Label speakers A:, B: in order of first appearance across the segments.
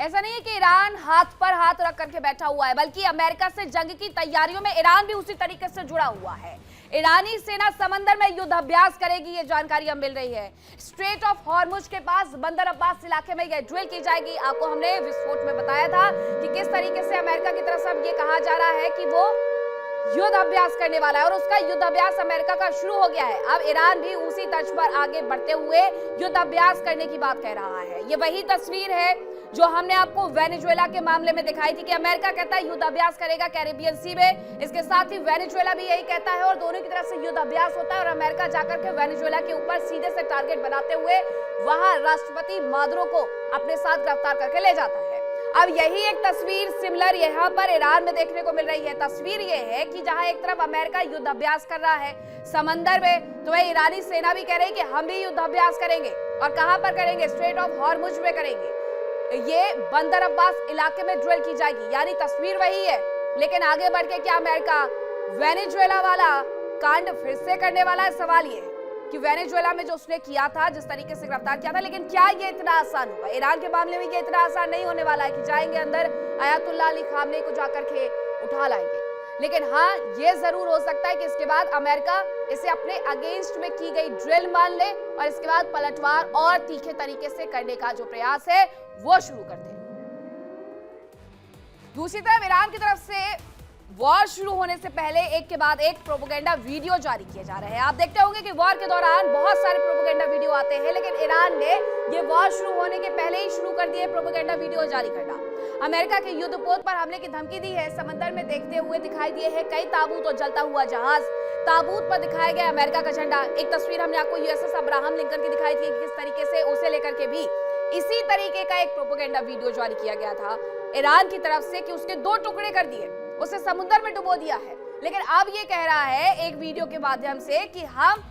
A: ऐसा नहीं है कि ईरान हाथ पर हाथ रख करके बैठा हुआ है, बल्कि अमेरिका से जंग की तैयारियों में ईरान भी उसी तरीके से जुड़ा हुआ है। ईरानी सेना समंदर में युद्ध अभ्यास करेगी, ये जानकारी अब मिल रही है। स्ट्रेट ऑफ हॉर्मुज के पास बंदर अब्बास इलाके में यह ड्रिल की जाएगी। आपको हमने विस्फोट में बताया था कि किस तरीके से अमेरिका की तरफ से अब ये कहा जा रहा है कि वो युद्ध अभ्यास करने वाला है और उसका युद्ध अभ्यास अमेरिका का शुरू हो गया है। अब ईरान भी उसी तर्ज पर आगे बढ़ते हुए युद्ध अभ्यास करने की बात कह रहा है। ये वही तस्वीर है जो हमने आपको वेनेजुएला के मामले में दिखाई थी कि अमेरिका कहता है युद्ध अभ्यास करेगा कैरेबियन सी में। इसके साथ ही वेनेजुएला भी यही कहता है और दोनों की तरफ से युद्ध अभ्यास होता है और अमेरिका जाकर के वेनेजुएला के ऊपर सीधे से टारगेट बनाते हुए वहां राष्ट्रपति मादुरो को अपने साथ गिरफ्तार करके ले जाता है। अब यही एक तस्वीर सिमिलर यहाँ पर ईरान में देखने को मिल रही है। तस्वीर ये है कि जहां एक तरफ अमेरिका युद्ध अभ्यास कर रहा है समंदर में, तो वह ईरानी सेना भी कह रही है कि हम भी युद्ध अभ्यास करेंगे। और कहां पर करेंगे? स्ट्रेट ऑफ हॉर्मुज में करेंगे। ये बंदर अब्बास इलाके में ड्रिल की जाएगी, यानी तस्वीर वही है। लेकिन आगे बढ़ के क्या अमेरिका वेनेजुएला वाला कांड फिर से करने वाला है? सवाल ये है कि वेनेजुएला में जो उसने किया था, जिस तरीके से गिरफ्तार किया था, लेकिन क्या ये इतना आसान होगा? ईरान के मामले में ये इतना आसान नहीं होने वाला है कि जाएंगे अंदर अयातुल्लाह अली खामनेई को जाकर के उठा लाएंगे। लेकिन हाँ, ये जरूर हो सकता है कि इसके बाद अमेरिका इसे अपने अगेंस्ट में की गई ड्रिल मान ले और इसके बाद पलटवार और तीखे तरीके से करने का जो प्रयास है वो शुरू कर दे। दूसरी तरफ ईरान की तरफ से वॉर शुरू होने से पहले एक के बाद एक प्रोपेगेंडा वीडियो जारी किए जा रहे हैं। आप देखते होंगे कि वॉर के दौरान बहुत सारे प्रोपेगेंडा वीडियो आते हैं, लेकिन ईरान ने ये वॉर शुरू होने के पहले ही शुरू कर दिए प्रोपेगेंडा वीडियो जारी करना। अमेरिका के युद्धपोत पर हमले की धमकी दी है। समंदर में देखते हुए दिखाई दिए हैं कई ताबूत और जलता हुआ जहाज। ताबूत पर दिखाया गया अमेरिका का झंडा। एक तस्वीर हमने आपको यूएसएस अब्राहम लिंकन की दिखाई थी कि किस तरीके से उसे लेकर के भी इसी तरीके का एक प्रोपेगेंडा वीडियो जारी किया गया था ईरान की तरफ से कि उसके 2 टुकड़े कर दिए, उसे समुद्र में डुबो दिया है। लेकिन अब ये कह रहा है एक वीडियो के माध्यम से कि हम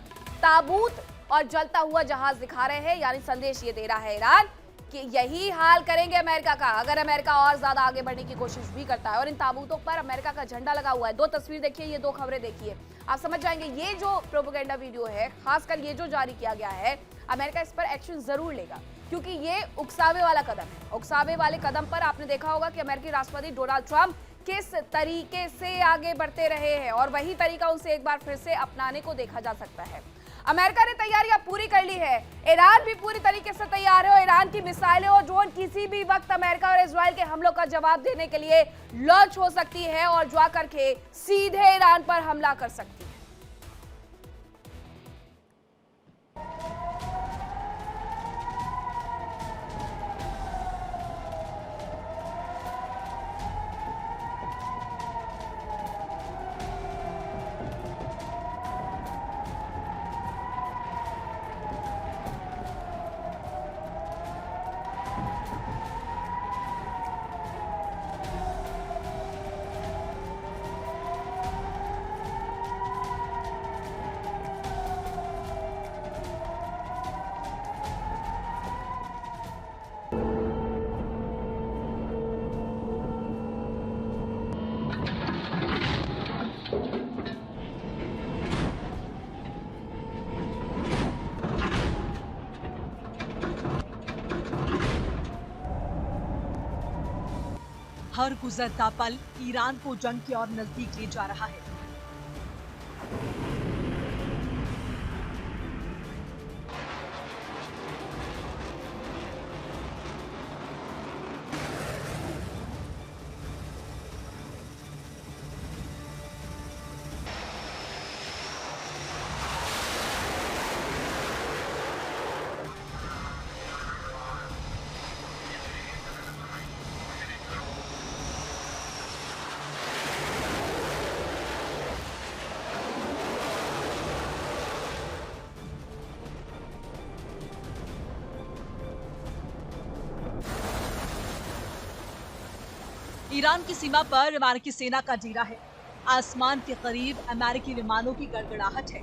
A: ताबूत और जलता हुआ जहाज दिखा रहे हैं, यानी संदेश ये दे रहा है ईरान कि यही हाल करेंगे अमेरिका का अगर अमेरिका और ज्यादा आगे बढ़ने की कोशिश भी करता है। और इन ताबूतों पर अमेरिका का झंडा लगा हुआ है। 2 तस्वीर देखिए, ये 2 खबरें देखिए, आप समझ जाएंगे ये जो प्रोपेगेंडा वीडियो है, खासकर ये जो जारी किया गया है, अमेरिका इस पर एक्शन जरूर लेगा क्योंकि ये उकसावे वाला कदम है। उकसावे वाले कदम पर आपने देखा होगा कि अमेरिकी राष्ट्रपति डोनाल्ड ट्रंप किस तरीके से आगे बढ़ते रहे हैं और वही तरीका उनसे एक बार फिर से अपनाने को देखा जा सकता है। अमेरिका ने तैयारियां पूरी कर ली है, ईरान भी पूरी तरीके से तैयार है और ईरान की मिसाइलें और ड्रोन किसी भी वक्त अमेरिका और इजराइल के हमलों का जवाब देने के लिए लॉन्च हो सकती है और जाकर के सीधे ईरान पर हमला कर सकती है।
B: हर गुजरता पल ईरान को जंग की ओर नजदीक ले जा रहा है। ईरान की सीमा पर अमेरिकी सेना का डेरा है। आसमान के करीब अमेरिकी विमानों की गड़गड़ाहट है।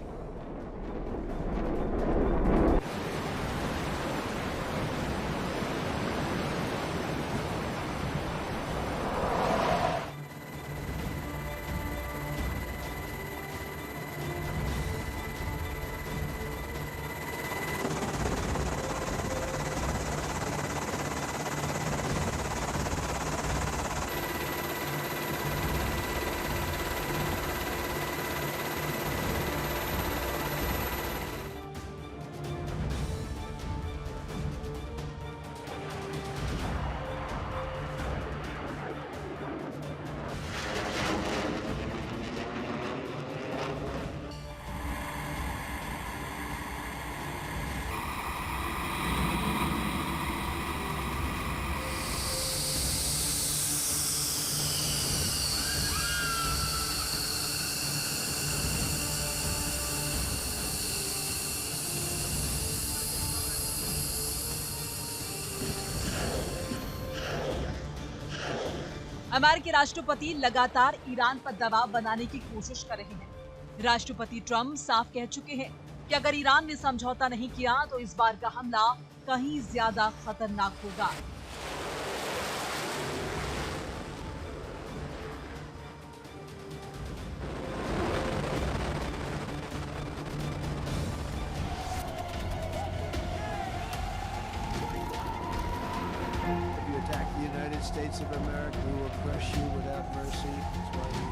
B: अमेरिकी राष्ट्रपति लगातार ईरान पर दबाव बनाने की कोशिश कर रहे हैं। राष्ट्रपति ट्रंप साफ कह चुके हैं कि अगर ईरान ने समझौता नहीं किया तो इस बार का हमला कहीं ज्यादा खतरनाक होगा।
C: Attack the United States of America, we will crush you without mercy. That's why we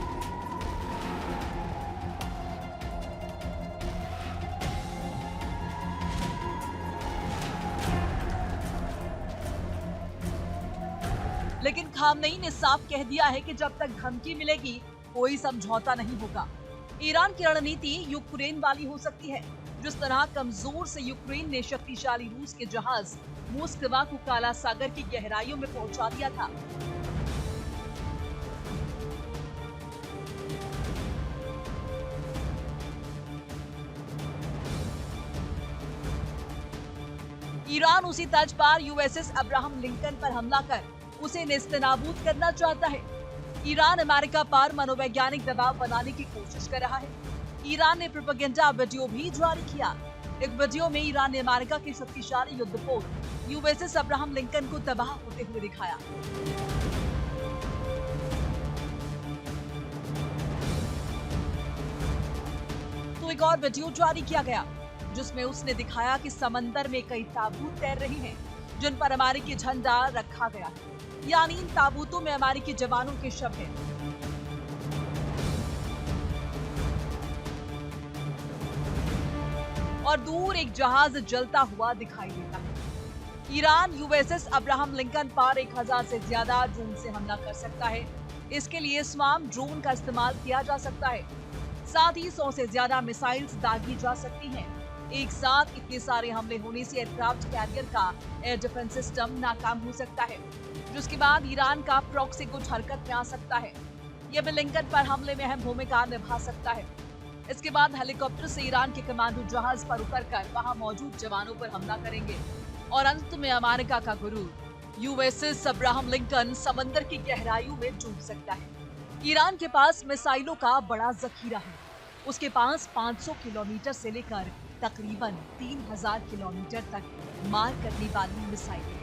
B: लेकिन खामनेई ने साफ कह दिया है कि जब तक धमकी मिलेगी कोई समझौता नहीं होगा। ईरान की रणनीति यूक्रेन वाली हो सकती है। जिस तरह कमजोर से यूक्रेन ने शक्तिशाली रूस के जहाज मोस्कवा को काला सागर की गहराइयों में पहुंचा दिया था। ईरान उसी तर्ज पर यूएसएस अब्राहम लिंकन पर हमला कर उसे नेस्तनाबूद करना चाहता है। ईरान अमेरिका पर मनोवैज्ञानिक दबाव बनाने की कोशिश कर रहा है। ईरान ने प्रोपेगेंडा वीडियो भी जारी किया। एक वीडियो में ईरान ने अमेरिका के शक्तिशाली युद्धपोत यूएसएस अब्राहम लिंकन को तबाह होते हुए दिखाया। तो एक और वीडियो जारी किया गया जिसमें उसने दिखाया कि समंदर में कई ताबूत तैर रहे हैं जिन पर अमेरिकी झंडा रखा गया है, यानी इन ताबूतों में अमेरिकी जवानों के शव हैं। और दूर एक जहाज जलता हुआ दिखाई देता है। ईरान यूएसएस अब्राहम लिंकन पर 1000 से ज्यादा ड्रोन से हमला कर सकता है। इसके लिए स्वार्म ड्रोन का इस्तेमाल किया जा सकता है। साथ ही 100 से ज्यादा मिसाइल्स दागी जा सकती हैं। एक साथ इतने सारे हमले होने से एयरक्राफ्ट कैरियर का एयर डिफेंस सिस्टम नाकाम हो सकता है, जिसके बाद ईरान का प्रॉक्सी कुछ हरकत में आ सकता है। यह भी लिंकन पर हमले में अहम भूमिका निभा सकता है। इसके बाद हेलीकॉप्टर से ईरान के कमांडो जहाज पर उतरकर वहां मौजूद जवानों पर हमला करेंगे और अंत में अमेरिका का गुरु यूएसएस अब्राहम लिंकन समंदर की गहराइयों में डूब सकता है। ईरान के पास मिसाइलों का बड़ा जखीरा है। उसके पास 500 किलोमीटर से लेकर तकरीबन 3000 किलोमीटर तक मार करने वाली मिसाइलें हैं।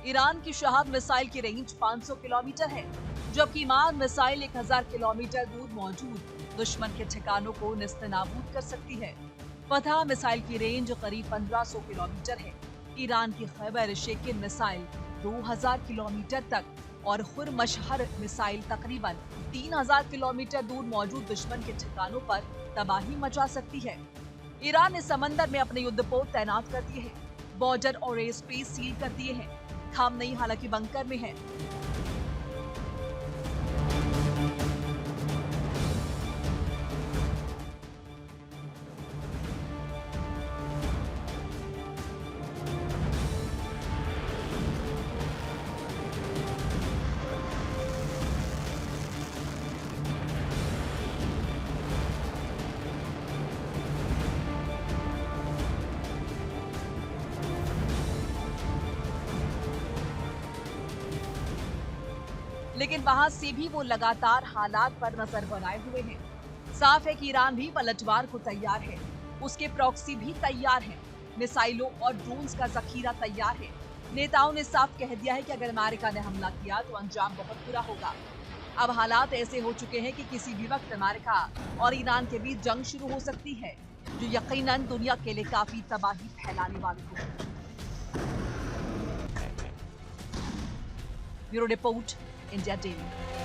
B: ईरान की शहाब मिसाइल की रेंज 500 किलोमीटर है, जबकि ईमान मिसाइल 1000 किलोमीटर दूर मौजूद दुश्मन के ठिकानों को नेस्तनाबूद कर सकती है। फतह मिसाइल की रेंज करीब 1500 किलोमीटर है। ईरान की खैबर शेकिन मिसाइल 2000 किलोमीटर तक और खुरमशहर मिसाइल तकरीबन 3000 किलोमीटर दूर मौजूद दुश्मन के ठिकानों पर तबाही मचा सकती है। ईरान ने समंदर में अपने युद्धपोत तैनात कर दिए हैं, बॉर्डर और एयर स्पेस सील कर दिए हैं। खामनेई हालांकि बंकर में है। लेकिन वहां से भी वो लगातार हालात पर नजर बनाए हुए हैं। साफ है कि ईरान भी पलटवार को तैयार है। उसके प्रॉक्सी भी तैयार हैं। मिसाइलों और ड्रोन्स का जखीरा तैयार है। नेताओं ने साफ कह दिया है कि अगर अमेरिका ने हमला किया तो अंजाम बहुत बुरा होगा। अब हालात ऐसे हो चुके हैं कि किसी भी वक्त अमेरिका और ईरान के बीच जंग शुरू हो सकती है, जो यकीनन दुनिया के लिए काफी तबाही फैलाने वाली होगी। Bureau report, India daily.